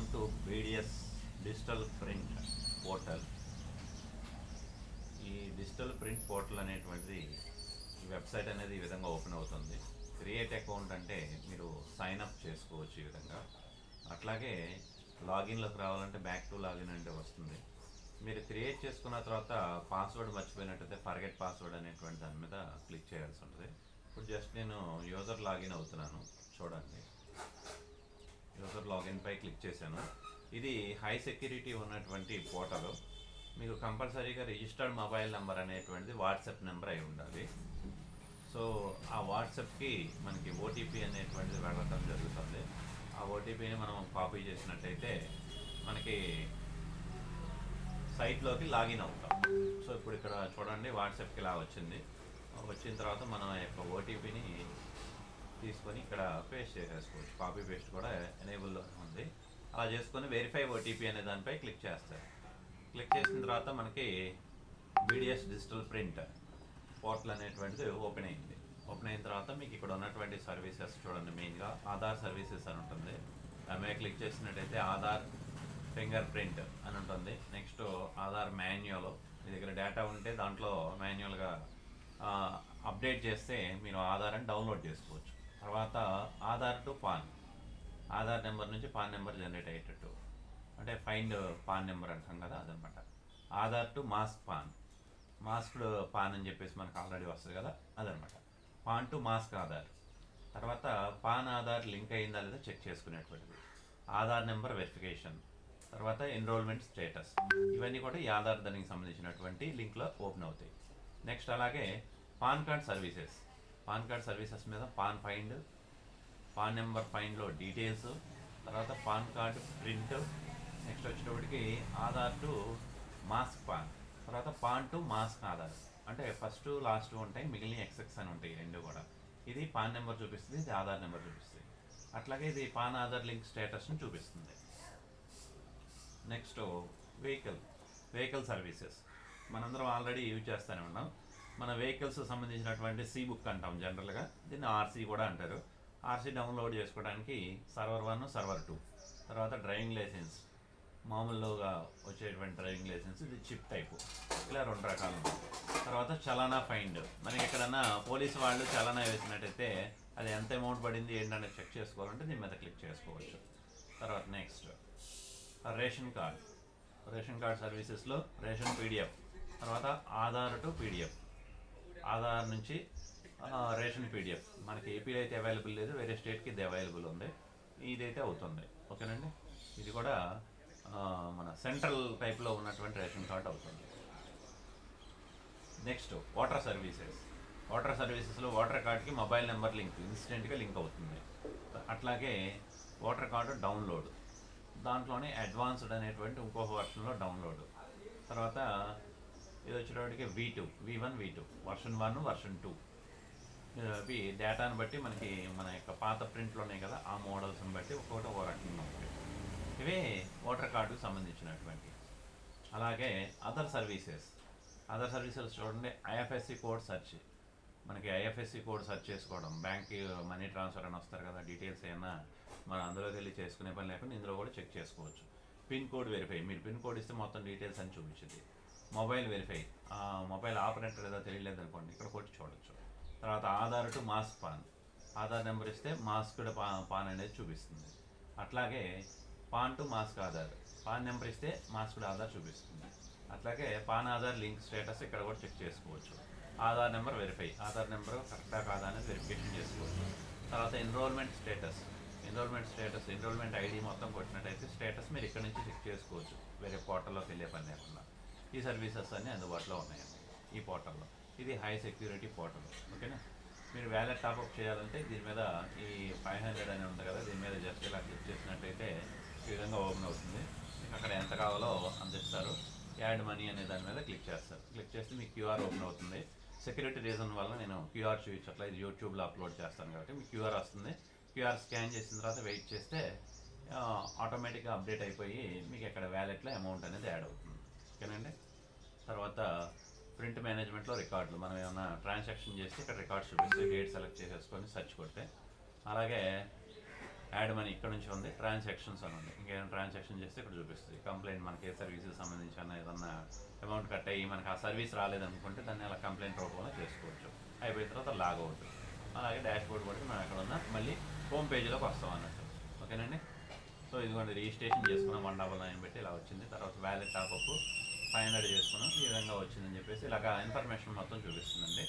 Welcome to BDS digital print portal. ఈ digital print portal అనేటువంటిది ఈ వెబ్సైట్ అనేది ఈ విధంగా ఓపెన్ అవుతుంది. క్రియేట్ అకౌంట్ అంటే మీరు సైన్ అప్ చేసుకోవచ్చు ఈ విధంగా. అట్లాగే లాగిన్లోకి రావాలంటే బ్యాక్ టు లాగిన్ అంటే వస్తుంది. మీరు క్రియేట్ చేసుకున్న తర్వాత పాస్వర్డ్ మర్చిపోయినట్టయితే ఫర్గెట్ పాస్వర్డ్ అనేటువంటి దాని మీద క్లిక్ చేయాల్సి ఉంటుంది. ఇప్పుడు జస్ట్ నేను యూజర్ లాగిన్ అవుతున్నాను, చూడండి. యూజర్ లాగిన్ పై క్లిక్ చేశాను. ఇది హై సెక్యూరిటీ ఉన్నటువంటి పోర్టల్. మీకు కంపల్సరీగా రిజిస్టర్డ్ మొబైల్ నెంబర్ అనేటువంటిది వాట్సాప్ నెంబర్ అయి ఉండాలి. సో ఆ వాట్సాప్కి మనకి ఓటీపీ అనేటువంటిది వెళ్ళడం జరుగుతుంది. ఆ ఓటీపీని మనం కాపీ చేసినట్టయితే మనకి సైట్లోకి లాగిన్ అవుతాం. సో ఇప్పుడు ఇక్కడ చూడండి, వాట్సాప్కి ఇలా వచ్చింది. వచ్చిన తర్వాత మనం యొక్క ఓటీపీని తీసుకొని ఇక్కడ పేస్ట్ చేసేసుకోవచ్చు. కాపీ పేస్ట్ కూడా ఎనేబుల్లో ఉంది. అలా చేసుకొని వెరిఫై ఓటీపీ అనే దానిపై క్లిక్ చేస్తారు. క్లిక్ చేసిన తర్వాత మనకి బీడిఎస్ డిజిటల్ ప్రింట్ పోర్టల్ అనేటువంటిది ఓపెన్ అయింది. ఓపెన్ అయిన తర్వాత మీకు ఇక్కడ ఉన్నటువంటి సర్వీసెస్ చూడండి. మెయిన్గా ఆధార్ సర్వీసెస్ అని ఉంటుంది. దాని మీద క్లిక్ చేసినట్టయితే ఆధార్ ఫింగర్ ప్రింట్ అని ఉంటుంది. నెక్స్ట్ ఆధార్ మాన్యువల్, మీ దగ్గర డేటా ఉంటే దాంట్లో మాన్యువల్గా అప్డేట్ చేస్తే మీరు ఆధార్ని డౌన్లోడ్ చేసుకోవచ్చు. తర్వాత Aadhaar to pan, Aadhaar number నుంచి పాన్ నెంబర్ జనరేట్ అయ్యేటట్టు, అంటే ఫైండ్ పాన్ నెంబర్ అంటాం కదా, అదనమాట. Aadhaar to mask pan, masked pan అని చెప్పేసి మనకు ఆల్రెడీ వస్తుంది కదా, అదనమాట. Pan to mask Aadhaar. తర్వాత పాన్ ఆధార్ లింక్ అయిందా లేదా చెక్ చేసుకునేటువంటిది. ఆధార్ నెంబర్ వెరిఫికేషన్, తర్వాత ఎన్రోల్మెంట్ స్టేటస్, ఇవన్నీ కూడా ఈ ఆధార్ దానికి సంబంధించినటువంటి లింక్లో ఓపెన్ అవుతాయి. నెక్స్ట్ అలాగే pan card services, pan card services మీద పాన్ ఫైండ్, పాన్ నెంబర్ ఫైండ్లో డీటెయిల్స్, తర్వాత పాన్ కార్డ్ ప్రింట్, నెక్స్ట్ వచ్చేటప్పటికి ఆధార్ టు మాస్క్ పాన్, తర్వాత పాన్ టు మాస్క్ ఆధార్. అంటే ఫస్ట్ లాస్ట్ ఉంటాయి, మిగిలిన ఎక్సెక్స్ అని ఉంటాయి రెండు కూడా. ఇది పాన్ నెంబర్ చూపిస్తుంది, ఇది ఆధార్ నెంబర్ చూపిస్తుంది. అట్లాగే ఇది పాన్ ఆధార్ లింక్ స్టేటస్ని చూపిస్తుంది. నెక్స్ట్ వెహికల్ సర్వీసెస్ మనందరం ఆల్రెడీ యూజ్ చేస్తూనే ఉన్నాం. మన వెహికల్స్ సంబంధించినటువంటి సి బుక్ అంటాం జనరల్గా, దీన్ని ఆర్సీ కూడా అంటారు. ఆర్సీ డౌన్లోడ్ చేసుకోవడానికి సర్వర్ 1, సర్వర్ 2, తర్వాత డ్రైవింగ్ లైసెన్స్, మామూలుగా వచ్చేటువంటి డ్రైవింగ్ లైసెన్స్, ఇది చిప్ టైపు, ఇలా 2 రకాలు ఉన్నాయి. తర్వాత చలానా ఫైండ్, మనకి ఎక్కడన్నా పోలీసు వాళ్ళు చలానా వేసినట్టయితే అది ఎంత అమౌంట్ పడింది ఏంటనేది చెక్ చేసుకోవాలంటే దీని మీద క్లిక్ చేసుకోవచ్చు. తర్వాత నెక్స్ట్ రేషన్ కార్డ్ సర్వీసెస్లో రేషన్ పీడిఎఫ్, తర్వాత ఆధార్ టు పీడిఎఫ్, ఆధార్ నుంచి రేషన్ పీడిఎఫ్. మనకి ఏపీలో అయితే అవైలబుల్ లేదు, వేరే స్టేట్కి ఇది అవైలబుల్ ఉంది. ఇదైతే అవుతుంది, ఓకేనండి. ఇది కూడా మన సెంట్రల్ టైప్లో ఉన్నటువంటి రేషన్ కార్డ్ అవుతుంది. నెక్స్ట్ వాటర్ సర్వీసెస్లో వాటర్ కార్డ్కి మొబైల్ నెంబర్ లింక్ ఇన్స్టెంట్గా లింక్ అవుతుంది. అట్లాగే వాటర్ కార్డు డౌన్లోడ్, దాంట్లోనే అడ్వాన్స్డ్ అనేటువంటి ఇంకో వర్షన్లో డౌన్లోడ్. తర్వాత ఇది వచ్చేటప్పటికి V1, V2, వర్షన్ 1, వర్షన్ 2. ఇవి డేటాను బట్టి మనకి మన యొక్క పాత ప్రింట్లు ఉన్నాయి కదా, ఆ మోడల్స్ని బట్టి ఒక్కొక్కటి ఒక రకంగా ఉంటాయి. ఇవే ఓటర్ కార్డుకు సంబంధించినటువంటి. అలాగే అదర్ సర్వీసెస్ చూడండి. ఐఎఫ్ఎస్సి కోడ్ సెర్చ్, మనకి ఐఎఫ్ఎస్సి కోడ్ సెర్చ్ చేసుకోవడం, బ్యాంక్కి మనీ ట్రాన్స్ఫర్ అని వస్తారు కదా, డీటెయిల్స్ అయినా మనం అందులోకి వెళ్ళి చేసుకునే పని లేకుండా ఇందులో కూడా చెక్ చేసుకోవచ్చు. పిన్ కోడ్ వెరిఫై, మీరు పిన్ కోడ్ ఇస్తే మొత్తం డీటెయిల్స్ అని చూపించింది. మొబైల్ వెరిఫై, మొబైల్ ఆపరేటర్ ఏదో తెలియలేదు అనుకోండి, ఇక్కడ కొట్టి చూడొచ్చు. తర్వాత Aadhaar to mask pan, Aadhaar number ఇస్తే మాస్క్డ్ పాన్ అనేది చూపిస్తుంది. అట్లాగే pan to mask Aadhaar, pan number ఇస్తే మాస్క్డ్ ఆధార్ చూపిస్తుంది. అట్లాగే పాన్ ఆధార్ లింక్ స్టేటస్ ఇక్కడ కూడా చెక్ చేసుకోవచ్చు. Aadhaar number verify, Aadhaar number కరెక్టా కాదా అనేది వెరిఫికేషన్ చేసుకోవచ్చు. తర్వాత ఎన్రోల్మెంట్ ఐడి మొత్తం కొట్టినట్టయితే స్టేటస్ మీరు ఇక్కడ నుంచి చెక్ చేసుకోవచ్చు, వేరే పోర్టల్లోకి వెళ్ళే పని లేకుండా. ఈ సర్వీసెస్ అన్నీ అందుబాటులో ఉన్నాయండి ఈ పోర్టల్లో. ఇది హై సెక్యూరిటీ పోర్టల్, ఓకేనా. మీరు వ్యాలెట్ టాప్అప్ చేయాలంటే దీని మీద ఈ 500 అని ఉంది కదా, దీని మీద జస్ట్ ఇలా క్లిక్ చేసినట్టయితే ఈ విధంగా ఓపెన్ అవుతుంది. మీకు అక్కడ ఎంత కావాలో అంత ఇస్తారు. యాడ్ మనీ అనే దాని మీద క్లిక్ చేస్తారు. క్లిక్ చేస్తే మీకు క్యూఆర్ ఓపెన్ అవుతుంది. సెక్యూరిటీ రీజన్ వల్ల నేను క్యూఆర్ చూపించట్లా, ఇది యూట్యూబ్లో అప్లోడ్ చేస్తాను కాబట్టి మీకు క్యూఆర్ వస్తుంది. క్యూఆర్ స్కాన్ చేసిన తర్వాత వెయిట్ చేస్తే ఆటోమేటిక్గా అప్డేట్ అయిపోయి మీకు ఇక్కడ వ్యాలెట్లో అమౌంట్ అనేది యాడ్ అవుతుంది, ఓకేనండి. తర్వాత ప్రింట్ మేనేజ్మెంట్లో రికార్డులు, మనం ఏమైనా ట్రాన్సాక్షన్ చేస్తే ఇక్కడ రికార్డ్స్ చూపిస్తే డేట్ సెలెక్ట్ చేసేసుకొని సెర్చ్ కొడితే. అలాగే యాడ్ మనీ ఇక్కడ నుంచి ఉంది, ట్రాన్సాక్షన్స్ అని ఉంది. ఇంకేమైనా ట్రాన్సాక్షన్ చేస్తే ఇక్కడ చూపిస్తుంది. కంప్లైంట్ మనకి ఏ సర్వీసెస్ సంబంధించి అన్న ఏదన్నా అమౌంట్ కట్ అయ్యి మనకి ఆ సర్వీస్ రాలేదనుకుంటే దాన్ని అలా కంప్లైంట్ రూపంలో చేసుకోవచ్చు. అయిపోయిన తర్వాత లాగ్ అవుట్. అలాగే డాష్ బోర్డ్ బట్టి మనం ఎక్కడ ఉన్నా మళ్ళీ హోమ్ పేజీలోకి వస్తాం అన్నట్టు. ఓకేనండి. సో ఇదిగోండి రిజిస్ట్రేషన్ చేసుకున్నాం 199 పెట్టి ఇలా వచ్చింది. తర్వాత వ్యాలెట్ టాప్అప్ 500 చేసుకున్నాం, ఈ విధంగా వచ్చిందని చెప్పేసి ఇలాగా ఇన్ఫర్మేషన్ మొత్తం చూపిస్తుందండి.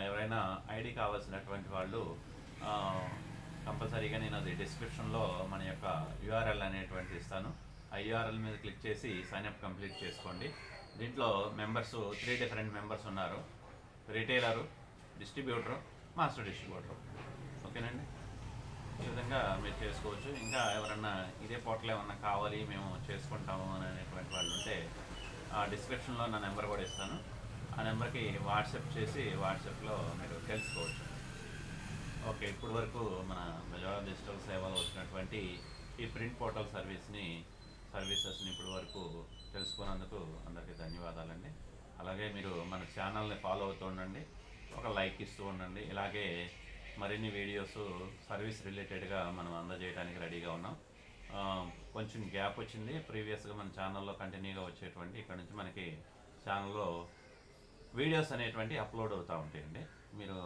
ఎవరైనా ఐడి కావాల్సినటువంటి వాళ్ళు కంపల్సరీగా నేను అది డిస్క్రిప్షన్లో మన యొక్క యూఆర్ఎల్ అనేటువంటిది ఇస్తాను. ఆ యూఆర్ఎల్ మీద క్లిక్ చేసి సైన్అప్ కంప్లీట్ చేసుకోండి. దీంట్లో మెంబర్స్ 3 డిఫరెంట్ మెంబర్స్ ఉన్నారు. రిటైలరు, డిస్ట్రిబ్యూటరు, మాస్టర్ డిస్ట్రిబ్యూటరు. ఓకేనండి. ఈ విధంగా మీరు చేసుకోవచ్చు. ఇంకా ఎవరన్నా ఇదే పోర్టల్ ఏమన్నా కావాలి మేము చేసుకుంటాము అనేటువంటి వాళ్ళు ఉంటే డిస్క్రిప్షన్లో నా నెంబర్ కూడా ఇస్తాను. ఆ నెంబర్కి వాట్సాప్ చేసి వాట్సాప్లో మీరు తెలుసుకోవచ్చు. ఓకే, ఇప్పుడు వరకు మన బజాజ్ డిజిటల్ సేవలో వచ్చినటువంటి ఈ ప్రింట్ పోర్టల్ సర్వీసెస్ని ఇప్పుడు వరకు తెలుసుకున్నందుకు అందరికీ ధన్యవాదాలండి. అలాగే మీరు మన ఛానల్ని ఫాలో అవుతూ ఉండండి, ఒక లైక్ ఇస్తూ ఉండండి. ఇలాగే మరిన్ని వీడియోస్ సర్వీస్ రిలేటెడ్గా మనం అందజేయడానికి రెడీగా ఉన్నాం. కొంచెం గ్యాప్ వచ్చింది. ప్రీవియస్గా మన ఛానల్లో కంటిన్యూగా వచ్చేటువంటి ఇక్కడ నుంచి మనకి ఛానల్లో వీడియోస్ అనేటువంటి అప్లోడ్ అవుతూ ఉంటాయండి. మీరు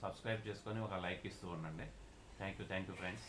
సబ్స్క్రైబ్ చేసుకొని ఒక లైక్ ఇస్తూ ఉండండి. Thank you friends.